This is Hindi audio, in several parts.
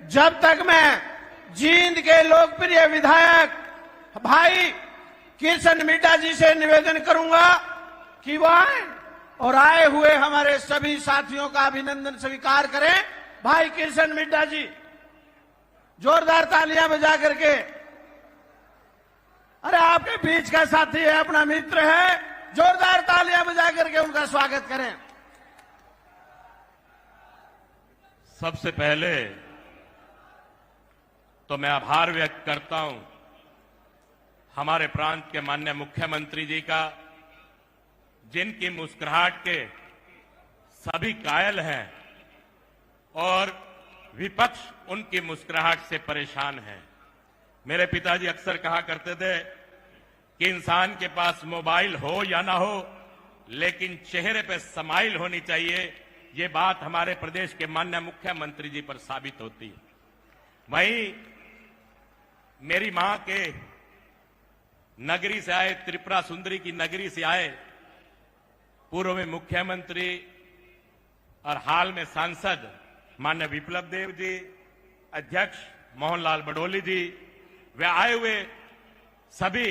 जब तक मैं जींद के लोकप्रिय विधायक भाई किशन मिड्डा जी से निवेदन करूंगा कि वो आए और आए हुए हमारे सभी साथियों का अभिनंदन स्वीकार करें। भाई किशन मिड्डा जी, जोरदार तालियां बजा करके। अरे आपके बीच का साथी है, अपना मित्र है, जोरदार तालियां बजा करके उनका स्वागत करें। सबसे पहले तो मैं आभार व्यक्त करता हूं हमारे प्रांत के माननीय मुख्यमंत्री जी का, जिनकी मुस्कुराहट के सभी कायल हैं और विपक्ष उनकी मुस्कुराहट से परेशान है। मेरे पिताजी अक्सर कहा करते थे कि इंसान के पास मोबाइल हो या ना हो, लेकिन चेहरे पे स्माइल होनी चाहिए। ये बात हमारे प्रदेश के माननीय मुख्यमंत्री जी पर साबित होती है। वहीं मेरी मां के नगरी से आए, त्रिपुरा सुंदरी की नगरी से आए पूर्व में मुख्यमंत्री और हाल में सांसद माननीय विप्लव देव जी, अध्यक्ष मोहनलाल बडोली जी, वे आए हुए सभी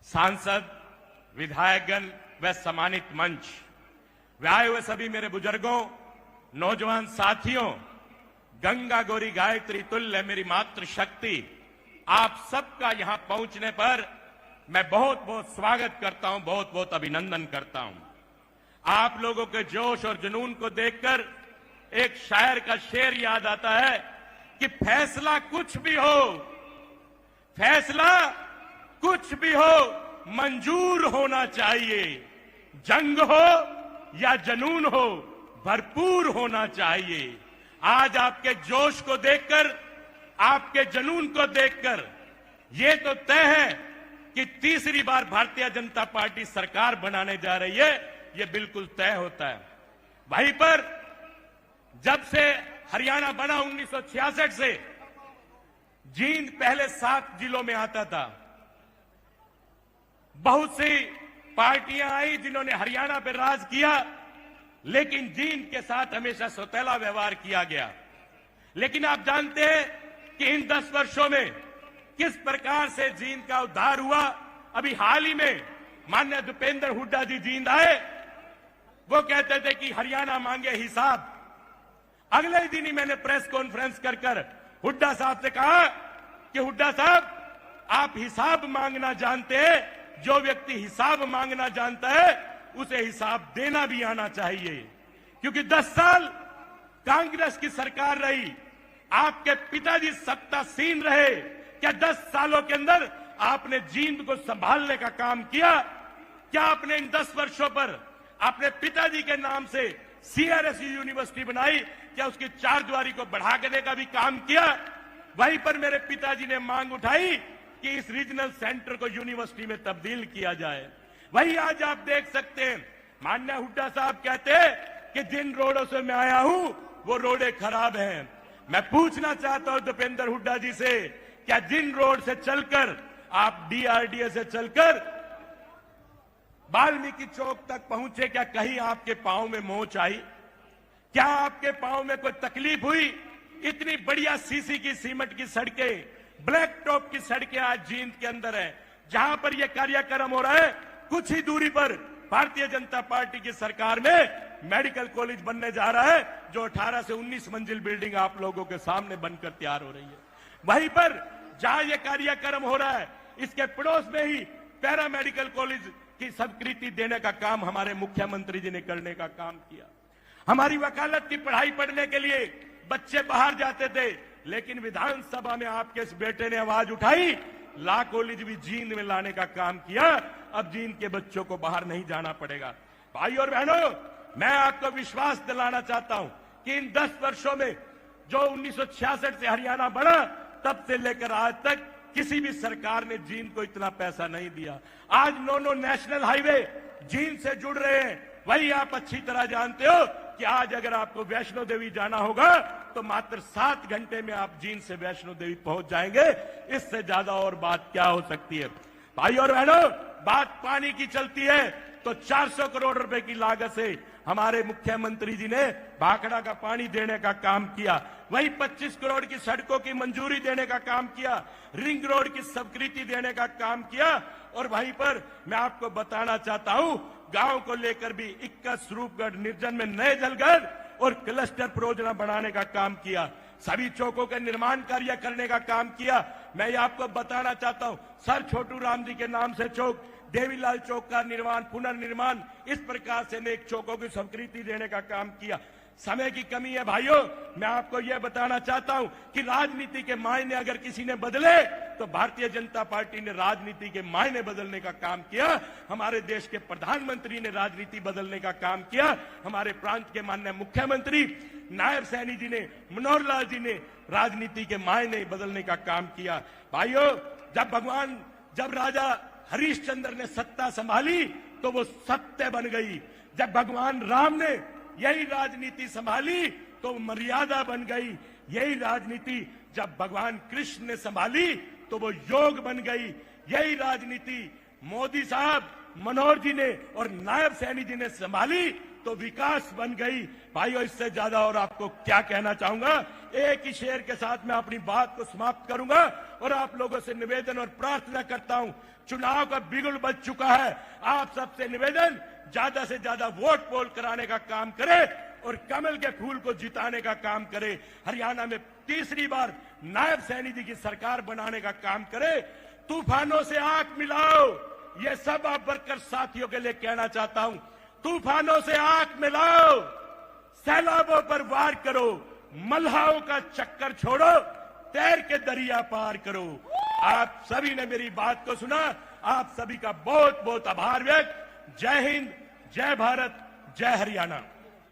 सांसद, विधायकगण व सम्मानित मंच, वे आए हुए सभी मेरे बुजुर्गों, नौजवान साथियों, गंगा गौरी गायत्री तुल्य मेरी मातृशक्ति, आप सबका यहां पहुंचने पर मैं बहुत बहुत स्वागत करता हूं, बहुत बहुत अभिनंदन करता हूं। आप लोगों के जोश और जुनून को देखकर एक शायर का शेर याद आता है कि फैसला कुछ भी हो, फैसला कुछ भी हो, मंजूर होना चाहिए। जंग हो या जुनून हो, भरपूर होना चाहिए। आज आपके जोश को देखकर, आपके जुनून को देखकर ये तो तय है कि तीसरी बार भारतीय जनता पार्टी सरकार बनाने जा रही है, ये बिल्कुल तय होता है। वहीं पर जब से हरियाणा बना 1966 से, जींद पहले 7 जिलों में आता था। बहुत सी पार्टियां आई जिन्होंने हरियाणा पर राज किया, लेकिन जींद के साथ हमेशा सौतेला व्यवहार किया गया। लेकिन आप जानते हैं कि इन 10 वर्षों में किस प्रकार से जींद का उद्धार हुआ। अभी हाल ही में माननीय भूपेंद्र हुड्डा जी जींद आए, वो कहते थे कि हरियाणा मांगे हिसाब। अगले ही दिन ही मैंने प्रेस कॉन्फ्रेंस कर हुड्डा साहब से कहा कि हुड्डा साहब, आप हिसाब मांगना जानते हैं, जो व्यक्ति हिसाब मांगना जानता है उसे हिसाब देना भी आना चाहिए। क्योंकि 10 साल कांग्रेस की सरकार रही, आपके पिताजी सत्तासीन रहे। क्या 10 सालों के अंदर आपने जींद को संभालने का काम किया? क्या आपने इन 10 वर्षों पर अपने पिताजी के नाम से CRSU यूनिवर्सिटी बनाई? क्या उसकी 4 दीवारी को बढ़ा देने का भी काम किया? वहीं पर मेरे पिताजी ने मांग उठाई कि इस रीजनल सेंटर को यूनिवर्सिटी में तब्दील किया जाए। वही आज आप देख सकते हैं, माननीय हुड्डा साहब कहते हैं कि जिन रोडों से मैं आया हूं वो रोडें खराब हैं। मैं पूछना चाहता हूं भूपेंद्र हुड्डा जी से, क्या जिन रोड से चलकर आप DRDA से चलकर वाल्मीकि चौक तक पहुंचे, क्या कहीं आपके पांव में मोच आई? क्या आपके पांव में कोई तकलीफ हुई? इतनी बढ़िया सीसी की, सीमेंट की सड़कें, ब्लैक टॉप की सड़कें आज जींद के अंदर है। जहां पर यह कार्यक्रम हो रहा है, कुछ ही दूरी पर भारतीय जनता पार्टी की सरकार में मेडिकल कॉलेज बनने जा रहा है, जो 18 से 19 मंजिल बिल्डिंग आप लोगों के सामने बनकर तैयार हो रही है। वहीं पर जहां यह कार्यक्रम हो रहा है, इसके पड़ोस में ही पैरा मेडिकल कॉलेज की स्वीकृति देने का काम हमारे मुख्यमंत्री जी ने करने का काम किया। हमारी वकालत की पढ़ाई पढ़ने के लिए बच्चे बाहर जाते थे, लेकिन विधानसभा में आपके इस बेटे ने आवाज उठाई, लॉ कॉलेज भी जींद में लाने का काम किया। अब जींद के बच्चों को बाहर नहीं जाना पड़ेगा। भाई और बहनों, मैं आपको विश्वास दिलाना चाहता हूं कि इन 10 वर्षों में जो 1966 से हरियाणा बढ़ा, तब से लेकर आज तक किसी भी सरकार ने जींद को इतना पैसा नहीं दिया। आज 9 नेशनल हाईवे जींद से जुड़ रहे हैं। वही आप अच्छी तरह जानते हो कि आज अगर आपको वैष्णो देवी जाना होगा तो मात्र 7 घंटे में आप जींद से वैष्णो देवी पहुंच जाएंगे। इससे ज्यादा और बात क्या हो सकती है? भाई और बहनों, बात पानी की चलती है तो 400 करोड़ रुपए की लागत से हमारे मुख्यमंत्री जी ने भाखड़ा का पानी देने का काम किया। वही 25 करोड़ की सड़कों की मंजूरी देने का काम किया, रिंग रोड की स्वीकृति देने का काम किया। और वहीं पर मैं आपको बताना चाहता हूं, गांव को लेकर भी 21 स्वरूपगढ़ निर्जन में नए जलघर और क्लस्टर परियोजना बनाने का काम किया। सभी चौकों के निर्माण कार्य करने का काम किया। मैं ये आपको बताना चाहता हूं, सर छोटू राम जी के नाम से चौक, देवीलाल चौक का निर्माण, पुनर्निर्माण, इस प्रकार से अनेक चौकों की स्वीकृति देने का काम किया। समय की कमी है भाइयों, मैं आपको यह बताना चाहता हूं कि राजनीति के मायने अगर किसी ने बदले तो भारतीय जनता पार्टी ने राजनीति के मायने बदलने का काम किया। हमारे देश के प्रधानमंत्री ने राजनीति बदलने का काम किया। हमारे प्रांत के माननीय मुख्यमंत्री नायब सैनी जी ने, मनोहर लाल जी ने राजनीति के मायने बदलने का काम किया। भाइयों, जब राजा हरिश्चंद्र ने सत्ता संभाली तो वो सत्य बन गई। जब भगवान राम ने यही राजनीति संभाली तो मर्यादा बन गई। यही राजनीति जब भगवान कृष्ण ने संभाली तो वो योग बन गई। यही राजनीति मोदी साहब, मनोहर जी ने और नायब सैनी जी ने संभाली तो विकास बन गई। भाइयों, इससे ज्यादा और आपको क्या कहना चाहूंगा। एक ही शेर के साथ मैं अपनी बात को समाप्त करूंगा और आप लोगों से निवेदन और प्रार्थना करता हूं, चुनाव का बिगुल बज चुका है। आप सबसे निवेदन, ज्यादा से ज्यादा वोट पोल कराने का काम करें और कमल के फूल को जिताने का काम करें। हरियाणा में तीसरी बार नायब सैनी जी की सरकार बनाने का काम करें। तूफानों से आंख मिलाओ, ये सब आप वर्कर साथियों के लिए कहना चाहता हूं। तूफानों से आंख मिलाओ, सैलाबों पर वार करो, मल्हाओं का चक्कर छोड़ो, तैर के दरिया पार करो। आप सभी ने मेरी बात को सुना, आप सभी का बहुत बहुत आभार व्यक्त। जय हिंद, जय भारत, जय हरियाणा।